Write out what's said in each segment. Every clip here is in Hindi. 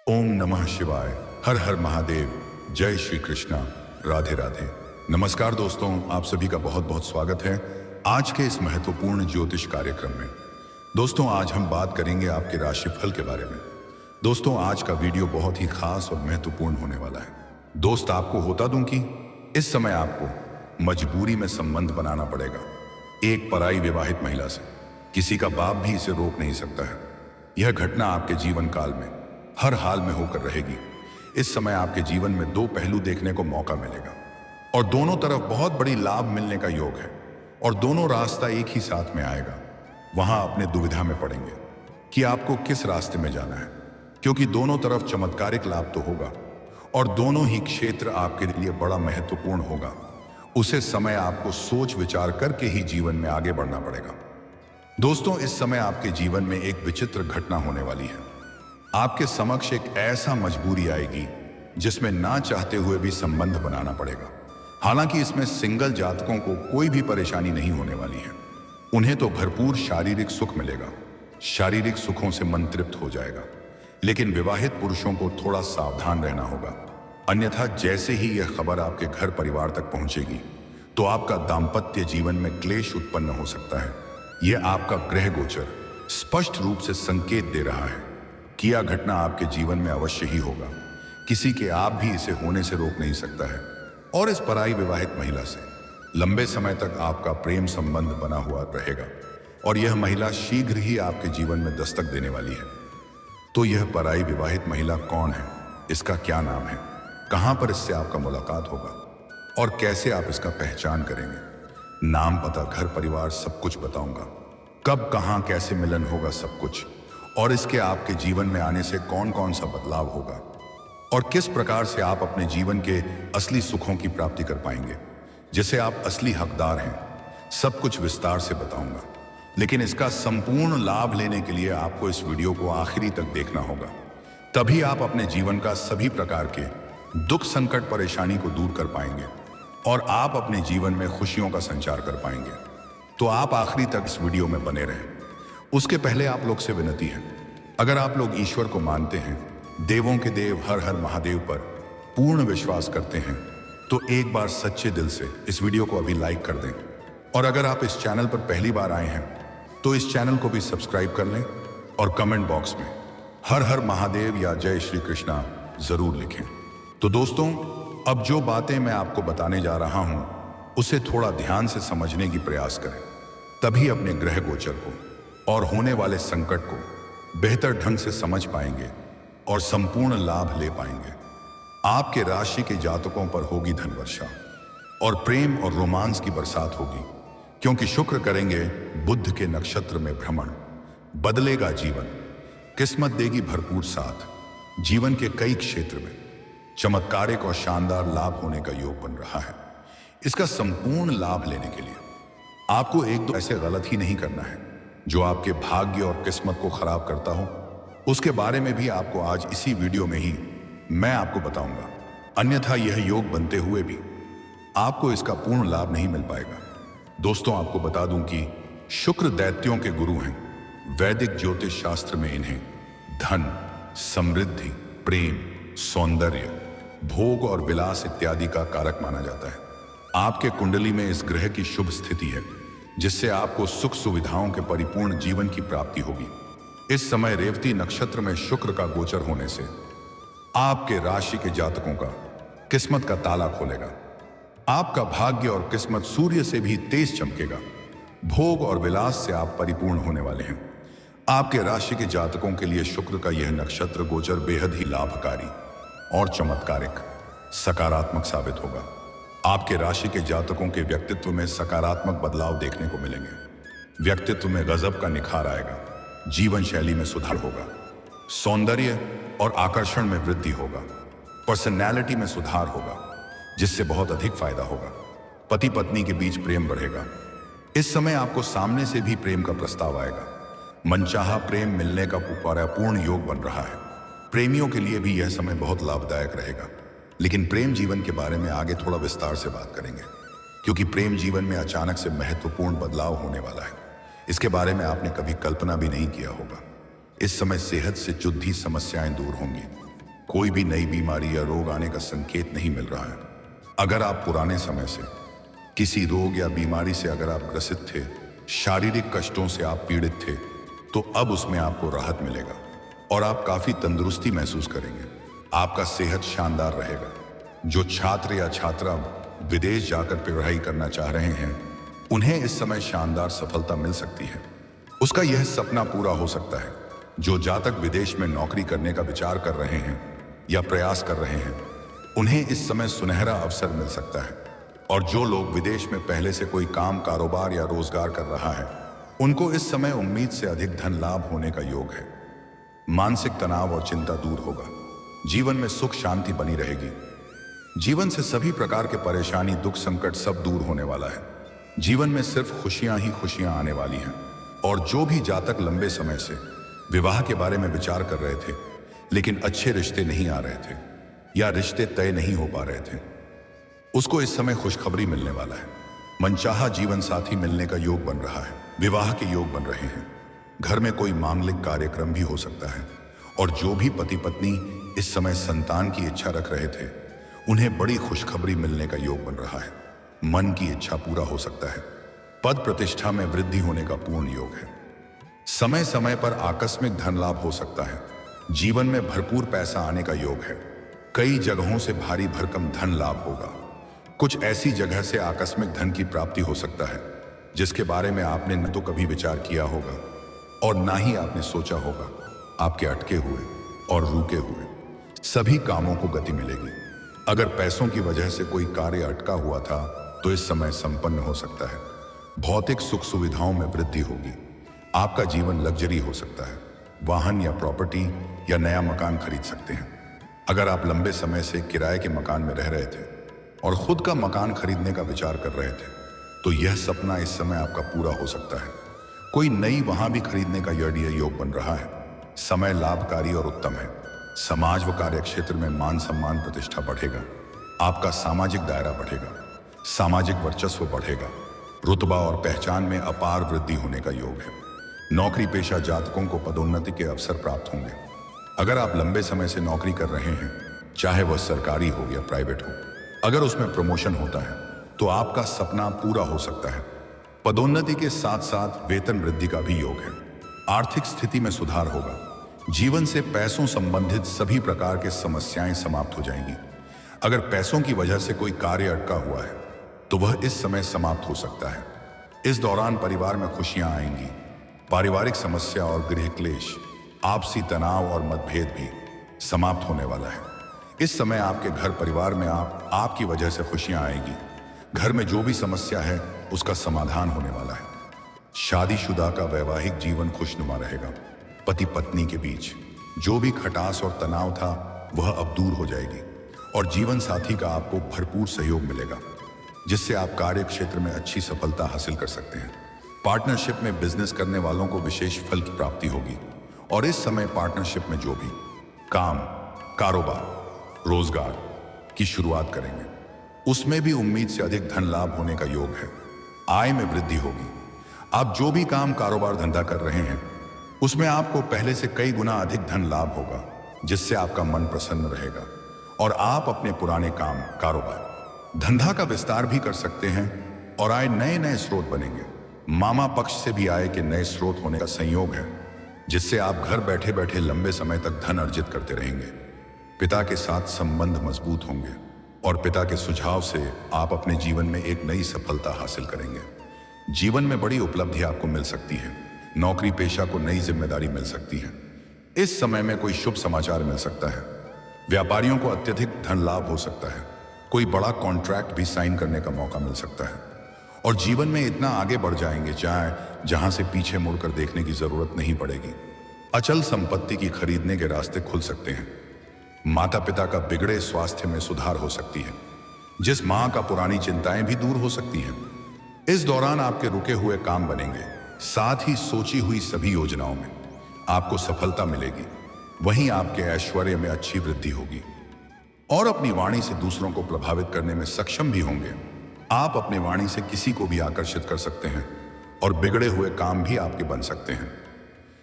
ओम नमः शिवाय। हर हर महादेव। जय श्री कृष्णा। राधे राधे। नमस्कार दोस्तों, आप सभी का बहुत बहुत स्वागत है आज के इस महत्वपूर्ण ज्योतिष कार्यक्रम में। दोस्तों, आज हम बात करेंगे आपके राशिफल के बारे में। दोस्तों, आज का वीडियो बहुत ही खास और महत्वपूर्ण होने वाला है। दोस्त, आपको होता दूं कि इस समय आपको मजबूरी में संबंध बनाना पड़ेगा एक पराई विवाहित महिला से। किसी का बाप भी इसे रोक नहीं सकता है। यह घटना आपके जीवन काल में हर हाल में होकर रहेगी। इस समय आपके जीवन में दो पहलू देखने को मौका मिलेगा और दोनों तरफ बहुत बड़ी लाभ मिलने का योग है और दोनों रास्ता एक ही साथ में आएगा। वहां अपने दुविधा में पड़ेंगे कि आपको किस रास्ते में जाना है, क्योंकि दोनों तरफ चमत्कारिक लाभ तो होगा और दोनों ही क्षेत्र आपके लिए बड़ा महत्वपूर्ण होगा। उसे समय आपको सोच विचार करके ही जीवन में आगे बढ़ना पड़ेगा। दोस्तों, इस समय आपके जीवन में एक विचित्र घटना होने वाली है। आपके समक्ष एक ऐसा मजबूरी आएगी जिसमें ना चाहते हुए भी संबंध बनाना पड़ेगा। हालांकि इसमें सिंगल जातकों को कोई भी परेशानी नहीं होने वाली है। उन्हें तो भरपूर शारीरिक सुख मिलेगा, शारीरिक सुखों से मन तृप्त हो जाएगा। लेकिन विवाहित पुरुषों को थोड़ा सावधान रहना होगा, अन्यथा जैसे ही यह खबर आपके घर परिवार तक पहुंचेगी तो आपका दाम्पत्य जीवन में क्लेश उत्पन्न हो सकता है। यह आपका ग्रह गोचर स्पष्ट रूप से संकेत दे रहा है कि यह घटना आपके जीवन में अवश्य ही होगा। किसी के आप भी इसे होने से रोक नहीं सकता है। और इस पराई विवाहित महिला से लंबे समय तक आपका प्रेम संबंध बना हुआ रहेगा और यह महिला शीघ्र ही आपके जीवन में दस्तक देने वाली है। तो यह पराई विवाहित महिला कौन है, इसका क्या नाम है, कहां पर इससे आपका मुलाकात होगा और कैसे आप इसका पहचान करेंगे। नाम, पता, घर परिवार सब कुछ बताऊंगा। कब, कहां, कैसे मिलन होगा, सब कुछ। और इसके आपके जीवन में आने से कौन कौन सा बदलाव होगा और किस प्रकार से आप अपने जीवन के असली सुखों की प्राप्ति कर पाएंगे, जिसे आप असली हकदार हैं, सब कुछ विस्तार से बताऊंगा। लेकिन इसका संपूर्ण लाभ लेने के लिए आपको इस वीडियो को आखिरी तक देखना होगा। तभी आप अपने जीवन का सभी प्रकार के दुख, संकट, परेशानी को दूर कर पाएंगे और आप अपने जीवन में खुशियों का संचार कर पाएंगे। तो आप आखिरी तक इस वीडियो में बने रहें। उसके पहले आप लोग से विनती है, अगर आप लोग ईश्वर को मानते हैं, देवों के देव हर हर महादेव पर पूर्ण विश्वास करते हैं, तो एक बार सच्चे दिल से इस वीडियो को अभी लाइक कर दें। और अगर आप इस चैनल पर पहली बार आए हैं तो इस चैनल को भी सब्सक्राइब कर लें और कमेंट बॉक्स में हर हर महादेव या जय श्री कृष्णा जरूर लिखें। तो दोस्तों, अब जो बातें मैं आपको बताने जा रहा हूं उसे थोड़ा ध्यान से समझने की प्रयास करें, तभी अपने ग्रह गोचर को और होने वाले संकट को बेहतर ढंग से समझ पाएंगे और संपूर्ण लाभ ले पाएंगे। आपके राशि के जातकों पर होगी धन वर्षा और प्रेम और रोमांस की बरसात होगी, क्योंकि शुक्र करेंगे बुध के नक्षत्र में भ्रमण। बदलेगा जीवन, किस्मत देगी भरपूर साथ। जीवन के कई क्षेत्र में चमत्कारिक और शानदार लाभ होने का योग बन रहा है। इसका संपूर्ण लाभ लेने के लिए आपको एक दो ऐसे गलत ही नहीं करना है जो आपके भाग्य और किस्मत को खराब करता हो। उसके बारे में भी आपको आज इसी वीडियो में ही मैं आपको बताऊंगा, अन्यथा यह योग बनते हुए भी आपको इसका पूर्ण लाभ नहीं मिल पाएगा। दोस्तों, आपको बता दूं कि शुक्र दैत्यों के गुरु हैं। वैदिक ज्योतिष शास्त्र में इन्हें धन, समृद्धि, प्रेम, सौंदर्य, भोग और विलास इत्यादि का कारक माना जाता है। आपके कुंडली में इस ग्रह की शुभ स्थिति है, जिससे आपको सुख सुविधाओं के परिपूर्ण जीवन की प्राप्ति होगी। इस समय रेवती नक्षत्र में शुक्र का गोचर होने से आपके राशि के जातकों का किस्मत का ताला खोलेगा। आपका भाग्य और किस्मत सूर्य से भी तेज चमकेगा। भोग और विलास से आप परिपूर्ण होने वाले हैं। आपके राशि के जातकों के लिए शुक्र का यह नक्षत्र गोचर बेहद ही लाभकारी और चमत्कारिक, सकारात्मक साबित होगा। आपके राशि के जातकों के व्यक्तित्व में सकारात्मक बदलाव देखने को मिलेंगे। व्यक्तित्व में गजब का निखार आएगा, जीवन शैली में सुधार होगा, सौंदर्य और आकर्षण में वृद्धि होगा, पर्सनैलिटी में सुधार होगा, जिससे बहुत अधिक फायदा होगा। पति पत्नी के बीच प्रेम बढ़ेगा। इस समय आपको सामने से भी प्रेम का प्रस्ताव आएगा। मनचाहा प्रेम मिलने का पूर्ण योग बन रहा है। प्रेमियों के लिए भी यह समय बहुत लाभदायक रहेगा। लेकिन प्रेम जीवन के बारे में आगे थोड़ा विस्तार से बात करेंगे, क्योंकि प्रेम जीवन में अचानक से महत्वपूर्ण बदलाव होने वाला है। इसके बारे में आपने कभी कल्पना भी नहीं किया होगा। इस समय सेहत से जुड़ी समस्याएं दूर होंगी। कोई भी नई बीमारी या रोग आने का संकेत नहीं मिल रहा है। अगर आप पुराने समय से किसी रोग या बीमारी से अगर आप ग्रसित थे, शारीरिक कष्टों से आप पीड़ित थे, तो अब उसमें आपको राहत मिलेगा और आप काफी तंदुरुस्ती महसूस करेंगे। आपका सेहत शानदार रहेगा। जो छात्र या छात्रा विदेश जाकर पढ़ाई करना चाह रहे हैं, उन्हें इस समय शानदार सफलता मिल सकती है। उसका यह सपना पूरा हो सकता है। जो जातक विदेश में नौकरी करने का विचार कर रहे हैं या प्रयास कर रहे हैं, उन्हें इस समय सुनहरा अवसर मिल सकता है। और जो लोग विदेश में पहले से कोई काम, कारोबार या रोजगार कर रहा है, उनको इस समय उम्मीद से अधिक धन लाभ होने का योग है। मानसिक तनाव और चिंता दूर होगा। जीवन में सुख शांति बनी रहेगी। जीवन से सभी प्रकार के परेशानी, दुख, संकट सब दूर होने वाला है। जीवन में सिर्फ खुशियां ही खुशियां आने वाली हैं। और जो भी जातक लंबे समय से विवाह के बारे में विचार कर रहे थे, लेकिन अच्छे रिश्ते नहीं आ रहे थे या रिश्ते तय नहीं हो पा रहे थे, उसको इस समय खुशखबरी मिलने वाला है। मनचाहा जीवन साथी मिलने का योग बन रहा है। विवाह के योग बन रहे हैं। घर में कोई मांगलिक कार्यक्रम भी हो सकता है। और जो भी पति पत्नी इस समय संतान की इच्छा रख रहे थे, उन्हें बड़ी खुशखबरी मिलने का योग बन रहा है। मन की इच्छा पूरा हो सकता है। पद प्रतिष्ठा में वृद्धि होने का पूर्ण योग है। समय समय पर आकस्मिक धन लाभ हो सकता है। जीवन में भरपूर पैसा आने का योग है। कई जगहों से भारी भरकम धन लाभ होगा। कुछ ऐसी जगह से आकस्मिक धन की प्राप्ति हो सकता है जिसके बारे में आपने न तो कभी विचार किया होगा और ना ही आपने सोचा होगा। आपके अटके हुए और रुके हुए सभी कामों को गति मिलेगी। अगर पैसों की वजह से कोई कार्य अटका हुआ था, तो इस समय संपन्न हो सकता है। भौतिक सुख सुविधाओं में वृद्धि होगी। आपका जीवन लग्जरी हो सकता है। वाहन या प्रॉपर्टी या नया मकान खरीद सकते हैं। अगर आप लंबे समय से किराए के मकान में रह रहे थे और खुद का मकान खरीदने का विचार कर रहे थे, तो यह सपना इस समय आपका पूरा हो सकता है। कोई नई वहां भी खरीदने का यह योग बन रहा है। समय लाभकारी और उत्तम है। समाज व कार्य क्षेत्र में मान सम्मान प्रतिष्ठा बढ़ेगा। आपका सामाजिक दायरा बढ़ेगा। सामाजिक वर्चस्व बढ़ेगा। रुतबा और पहचान में अपार वृद्धि होने का योग है। नौकरी पेशा जातकों को पदोन्नति के अवसर प्राप्त होंगे। अगर आप लंबे समय से नौकरी कर रहे हैं, चाहे वह सरकारी हो या प्राइवेट हो, अगर उसमें प्रमोशन होता है तो आपका सपना पूरा हो सकता है। पदोन्नति के साथ साथ वेतन वृद्धि का भी योग है। आर्थिक स्थिति में सुधार होगा। जीवन से पैसों संबंधित सभी प्रकार के समस्याएं समाप्त हो जाएंगी। अगर पैसों की वजह से कोई कार्य अटका हुआ है, तो वह इस समय समाप्त हो सकता है। इस दौरान परिवार में खुशियां आएंगी। पारिवारिक समस्या और गृह क्लेश, आपसी तनाव और मतभेद भी समाप्त होने वाला है। इस समय आपके घर परिवार में आपकी वजह से खुशियां आएगी। घर में जो भी समस्या है, उसका समाधान होने वाला है। शादीशुदा का वैवाहिक जीवन खुशनुमा रहेगा। पति पत्नी के बीच जो भी खटास और तनाव था, वह अब दूर हो जाएगी और जीवन साथी का आपको भरपूर सहयोग मिलेगा, जिससे आप कार्य क्षेत्र में अच्छी सफलता हासिल कर सकते हैं। पार्टनरशिप में बिजनेस करने वालों को विशेष फल की प्राप्ति होगी। और इस समय पार्टनरशिप में जो भी काम, कारोबार, रोजगार की शुरुआत करेंगे, उसमें भी उम्मीद से अधिक धन लाभ होने का योग है। आय में वृद्धि होगी। आप जो भी काम, कारोबार, धंधा कर रहे हैं, उसमें आपको पहले से कई गुना अधिक धन लाभ होगा, जिससे आपका मन प्रसन्न रहेगा और आप अपने पुराने काम, कारोबार, धंधा का विस्तार भी कर सकते हैं और आय नए नए स्रोत बनेंगे। मामा पक्ष से भी आय के नए स्रोत होने का संयोग है, जिससे आप घर बैठे बैठे लंबे समय तक धन अर्जित करते रहेंगे। पिता के साथ संबंध मजबूत होंगे और पिता के सुझाव से आप अपने जीवन में एक नई सफलता हासिल करेंगे। जीवन में बड़ी उपलब्धि आपको मिल सकती है। नौकरी पेशा को नई जिम्मेदारी मिल सकती है। इस समय में कोई शुभ समाचार मिल सकता है। व्यापारियों को अत्यधिक धन लाभ हो सकता है। कोई बड़ा कॉन्ट्रैक्ट भी साइन करने का मौका मिल सकता है और जीवन में इतना आगे बढ़ जाएंगे जहां से पीछे मुड़कर देखने की जरूरत नहीं पड़ेगी। अचल संपत्ति की खरीदने के रास्ते खुल सकते हैं। माता पिता का बिगड़े स्वास्थ्य में सुधार हो सकती है। जिस मां का पुरानी चिंताएं भी दूर हो सकती हैं। इस दौरान आपके रुके हुए काम बनेंगे। साथ ही सोची हुई सभी योजनाओं में आपको सफलता मिलेगी। वहीं आपके ऐश्वर्य में अच्छी वृद्धि होगी और अपनी वाणी से दूसरों को प्रभावित करने में सक्षम भी होंगे। आप अपनी वाणी से किसी को भी आकर्षित कर सकते हैं और बिगड़े हुए काम भी आपके बन सकते हैं।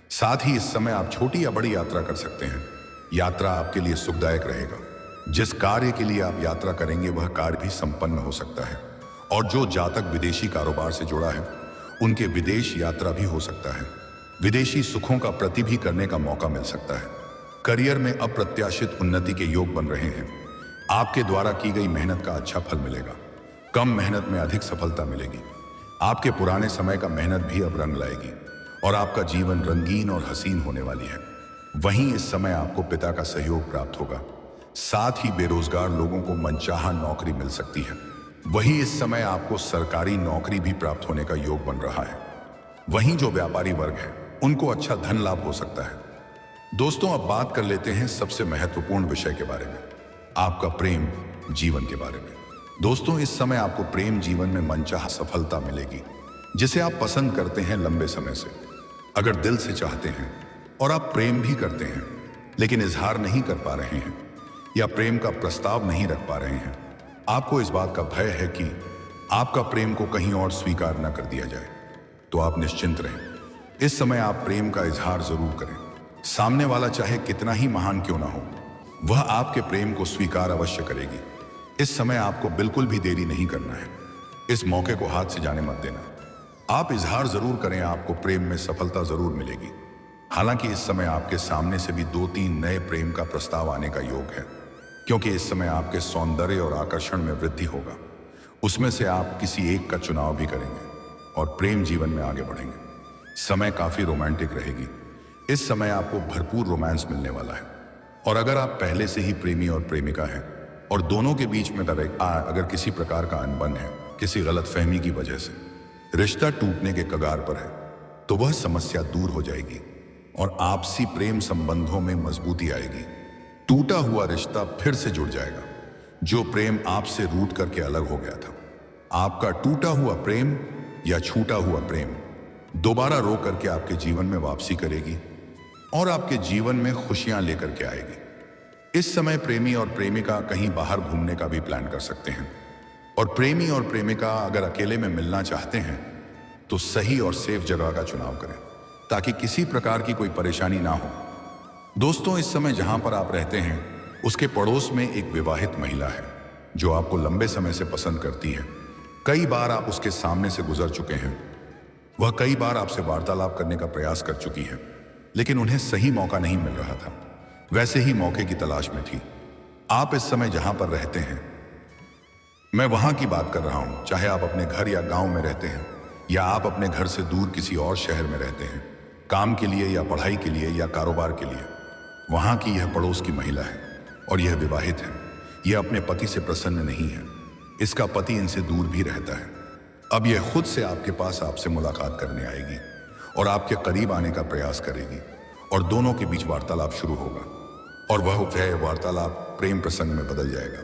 साथ ही इस समय आप छोटी या बड़ी यात्रा कर सकते हैं। यात्रा आपके लिए सुखदायक रहेगा। जिस कार्य के लिए आप यात्रा करेंगे वह कार्य भी संपन्न हो सकता है। और जो जातक विदेशी कारोबार से जुड़ा है उनके विदेश यात्रा भी हो सकता है। विदेशी सुखों का प्रति भी करने का मौका मिल सकता है। करियर में अप्रत्याशित उन्नति के योग बन रहे हैं। आपके द्वारा की गई मेहनत का अच्छा फल मिलेगा। कम मेहनत में अधिक सफलता मिलेगी। आपके पुराने समय का मेहनत भी अब रंग लाएगी और आपका जीवन रंगीन और हसीन होने वाली है। वहीं इस समय आपको पिता का सहयोग प्राप्त होगा। साथ ही बेरोजगार लोगों को मनचाहा नौकरी मिल सकती है। वहीं इस समय आपको सरकारी नौकरी भी प्राप्त होने का योग बन रहा है। वहीं जो व्यापारी वर्ग है उनको अच्छा धन लाभ हो सकता है। दोस्तों, अब बात कर लेते हैं सबसे महत्वपूर्ण विषय के बारे में, आपका प्रेम जीवन के बारे में। दोस्तों, इस समय आपको प्रेम जीवन में मनचाहा सफलता मिलेगी जिसे आप पसंद करते हैं लंबे समय से। अगर दिल से चाहते हैं और आप प्रेम भी करते हैं लेकिन इजहार नहीं कर पा रहे हैं या प्रेम का प्रस्ताव नहीं रख पा रहे हैं, आपको इस बात का भय है कि आपका प्रेम को कहीं और स्वीकार न कर दिया जाए, तो आप निश्चिंत रहें। इस समय आप प्रेम का इजहार जरूर करें। सामने वाला चाहे कितना ही महान क्यों ना हो, वह आपके प्रेम को स्वीकार अवश्य करेगी। इस समय आपको बिल्कुल भी देरी नहीं करना है। इस मौके को हाथ से जाने मत देना। आप इजहार जरूर करें, आपको प्रेम में सफलता जरूर मिलेगी। हालांकि इस समय आपके सामने से भी 2-3 नए प्रेम का प्रस्ताव आने का योग है, क्योंकि इस समय आपके सौंदर्य और आकर्षण में वृद्धि होगा। उसमें से आप किसी एक का चुनाव भी करेंगे और प्रेम जीवन में आगे बढ़ेंगे। समय काफी रोमांटिक रहेगी। इस समय आपको भरपूर रोमांस मिलने वाला है। और अगर आप पहले से ही प्रेमी और प्रेमिका हैं और दोनों के बीच में अगर किसी प्रकार का अनबन है, किसी गलतफहमी की वजह से रिश्ता टूटने के कगार पर है, तो वह समस्या दूर हो जाएगी और आपसी प्रेम संबंधों में मजबूती आएगी। टूटा हुआ रिश्ता फिर से जुड़ जाएगा। जो प्रेम आपसे रूठ करके अलग हो गया था, आपका टूटा हुआ प्रेम या छूटा हुआ प्रेम दोबारा रो करके आपके जीवन में वापसी करेगी और आपके जीवन में खुशियां लेकर के आएगी। इस समय प्रेमी और प्रेमिका कहीं बाहर घूमने का भी प्लान कर सकते हैं। और प्रेमी और प्रेमिका अगर अकेले में मिलना चाहते हैं तो सही और सेफ जगह का चुनाव करें ताकि किसी प्रकार की कोई परेशानी ना हो। दोस्तों, इस समय जहां पर आप रहते हैं उसके पड़ोस में एक विवाहित महिला है जो आपको लंबे समय से पसंद करती है। कई बार आप उसके सामने से गुजर चुके हैं। वह कई बार आपसे वार्तालाप करने का प्रयास कर चुकी है, लेकिन उन्हें सही मौका नहीं मिल रहा था। वैसे ही मौके की तलाश में थी। आप इस समय जहां पर रहते हैं, मैं वहां की बात कर रहा हूं। चाहे आप अपने घर या गांव में रहते हैं या आप अपने घर से दूर किसी और शहर में रहते हैं, काम के लिए या पढ़ाई के लिए या कारोबार के लिए, वहां की यह पड़ोस की महिला है और यह विवाहित है। यह अपने पति से प्रसन्न नहीं है। इसका पति इनसे दूर भी रहता है। अब यह खुद से आपके पास आपसे मुलाकात करने आएगी और आपके करीब आने का प्रयास करेगी और दोनों के बीच वार्तालाप शुरू होगा और वह वार्तालाप प्रेम प्रसंग में बदल जाएगा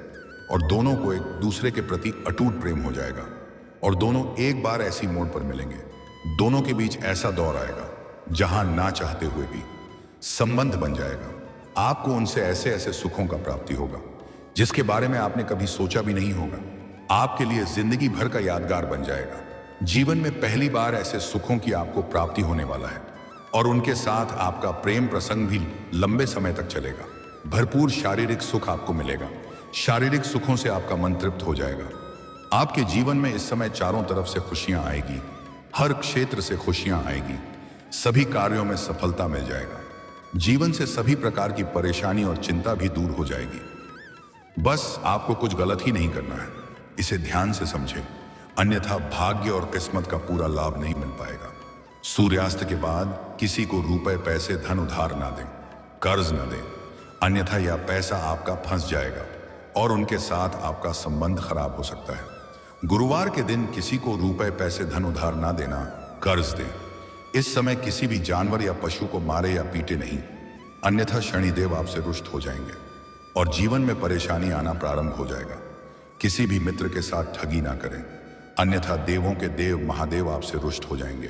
और दोनों को एक दूसरे के प्रति अटूट प्रेम हो जाएगा और दोनों एक बार ऐसी मोड़ पर मिलेंगे। दोनों के बीच ऐसा दौर आएगा जहां ना चाहते हुए भी संबंध बन जाएगा। आपको उनसे ऐसे ऐसे सुखों का प्राप्ति होगा जिसके बारे में आपने कभी सोचा भी नहीं होगा। आपके लिए जिंदगी भर का यादगार बन जाएगा। जीवन में पहली बार ऐसे सुखों की आपको प्राप्ति होने वाला है और उनके साथ आपका प्रेम प्रसंग भी लंबे समय तक चलेगा। भरपूर शारीरिक सुख आपको मिलेगा। शारीरिक सुखों से आपका मन तृप्त हो जाएगा। आपके जीवन में इस समय चारों तरफ से खुशियां आएगी। हर क्षेत्र से खुशियां आएगी। सभी कार्यों में सफलता मिल जाएगा। जीवन से सभी प्रकार की परेशानी और चिंता भी दूर हो जाएगी। बस आपको कुछ गलत ही नहीं करना है, इसे ध्यान से समझें, अन्यथा भाग्य और किस्मत का पूरा लाभ नहीं मिल पाएगा। सूर्यास्त के बाद किसी को रुपए पैसे धन उधार ना दें, कर्ज न दें, अन्यथा यह पैसा आपका फंस जाएगा और उनके साथ आपका संबंध खराब हो सकता है। गुरुवार के दिन किसी को रुपए पैसे धन उधार ना देना, कर्ज दें। इस समय किसी भी जानवर या पशु को मारे या पीटे नहीं, अन्यथा शनिदेव आपसे रुष्ट हो जाएंगे और जीवन में परेशानी आना प्रारंभ हो जाएगा। किसी भी मित्र के साथ ठगी ना करें, अन्यथा देवों के देव महादेव आपसे रुष्ट हो जाएंगे।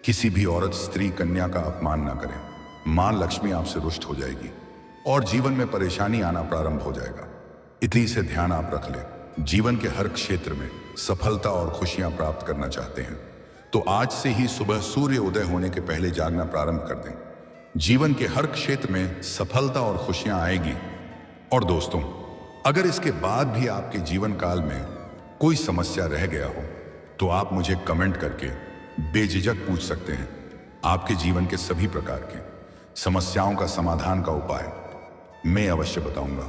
किसी भी औरत स्त्री कन्या का अपमान ना करें, मां लक्ष्मी आपसे रुष्ट हो जाएगी और जीवन में परेशानी आना प्रारंभ हो जाएगा। इतनी से ध्यान आप रख लें। जीवन के हर क्षेत्र में सफलता और खुशियां प्राप्त करना चाहते हैं तो आज से ही सुबह सूर्य उदय होने के पहले जागना प्रारंभ कर दें। जीवन के हर क्षेत्र में सफलता और खुशियां आएगी। और दोस्तों, अगर इसके बाद भी आपके जीवन काल में कोई समस्या रह गया हो तो आप मुझे कमेंट करके बेझिझक पूछ सकते हैं। आपके जीवन के सभी प्रकार के समस्याओं का समाधान का उपाय मैं अवश्य बताऊंगा,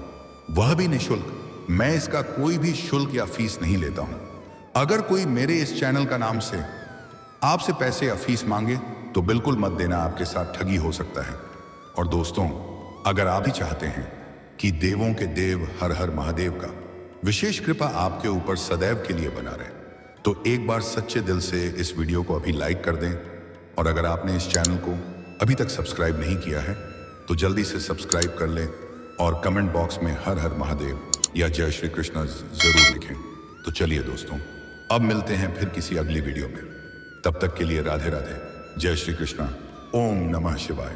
वह भी निःशुल्क। मैं इसका कोई भी शुल्क या फीस नहीं लेता हूं। अगर कोई मेरे इस चैनल का नाम से आपसे पैसे या फीस मांगे तो बिल्कुल मत देना, आपके साथ ठगी हो सकता है। और दोस्तों, अगर आप भी चाहते हैं कि देवों के देव हर हर महादेव का विशेष कृपा आपके ऊपर सदैव के लिए बना रहे, तो एक बार सच्चे दिल से इस वीडियो को अभी लाइक कर दें। और अगर आपने इस चैनल को अभी तक सब्सक्राइब नहीं किया है तो जल्दी से सब्सक्राइब कर लें और कमेंट बॉक्स में हर हर महादेव या जय श्री कृष्ण जरूर लिखें। तो चलिए दोस्तों, अब मिलते हैं फिर किसी अगली वीडियो में। तब तक के लिए राधे राधे, जय श्री कृष्ण, ओम नमः शिवाय।